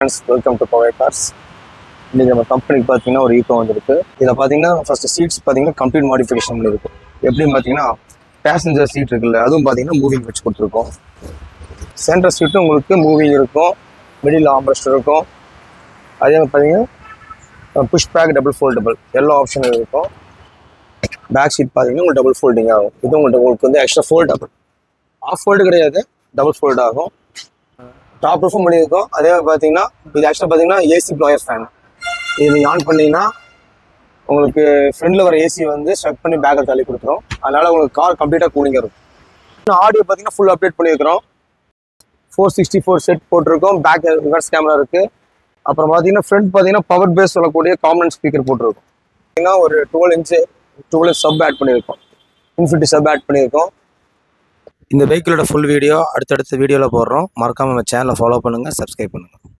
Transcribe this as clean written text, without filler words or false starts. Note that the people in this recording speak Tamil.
Friends, welcome to power cars. இன்றைக்கி நம்ம கம்பெனிக்கு பார்த்தீங்கன்னா ஒரு ஈக்கோ வந்துருக்கு. இதில் பார்த்தீங்கன்னா ஃபஸ்ட்டு சீட்ஸ் பார்த்தீங்கன்னா கம்ப்ளீட் மாடிஃபிகேஷன் பண்ணியிருக்கும். எப்படின்னு பார்த்தீங்கன்னா பேசஞ்சர் சீட் இருக்குல்ல, அதுவும் பார்த்தீங்கன்னா மூவிங் வச்சு கொடுத்துருக்கோம். சென்டர் சீட்டும் உங்களுக்கு மூவிங் இருக்கும், மிடில் ஆம்ரெஸ்ட் இருக்கும். அதே மாதிரி பார்த்தீங்கன்னா புஷ் பேக் டபுள் ஃபோல்டபுள் எல்லா ஆப்ஷனும் இருக்கும். பேக் சீட் பார்த்தீங்கன்னா உங்களுக்கு டபுள் ஃபோல்டிங் ஆகும். இது உங்களுக்கு வந்து எக்ஸ்ட்ரா ஃபோல்டபுள், ஆஃப் ஃபோல்டு கிடையாது, டபுள் ஃபோல்டு ஆகும். டாப் ரூஃபும் பண்ணியிருக்கோம். அதே மாதிரி பார்த்தீங்கன்னா இது ஆக்சுவலாக பார்த்தீங்கன்னா ஏசி ப்ளாயர் ஃபேன். இது நீங்கள் ஆன் பண்ணிங்கன்னா உங்களுக்கு ஃப்ரண்டில் வர ஏசி வந்து ஸ்ட்ரக் பண்ணி பேக்கை தள்ளி கொடுத்துரும். அதனால் உங்களுக்கு கார் கம்ப்ளீட்டாக கூலிங்காக இருக்கும். ஆடியோ பார்த்தீங்கன்னா ஃபுல் அப்டேட் பண்ணியிருக்கிறோம். 464 செட் போட்டிருக்கோம். பேக் ரிவர்ஸ் கேமரா இருக்குது. அப்புறம் பார்த்தீங்கன்னா ஃப்ரண்ட் பார்த்தீங்கன்னா பவர் பேஸ் சொல்லக்கூடிய காமன் ஸ்பீக்கர் போட்டிருக்கோம். பார்த்தீங்கன்னா ஒரு 12 இன்ச் சப் ஆட் பண்ணியிருக்கோம். இன்ஃபினிட்டி சப் ஆட் பண்ணியிருக்கோம். இந்த வெஹிக்கிளோட ஃபுல் வீடியோ அடுத்தடுத்த வீடியோவில் போடுறோம். மறக்காமல் நம்ம சேனலை ஃபாலோ பண்ணுங்கள், சப்ஸ்கிரைப் பண்ணுங்கள்.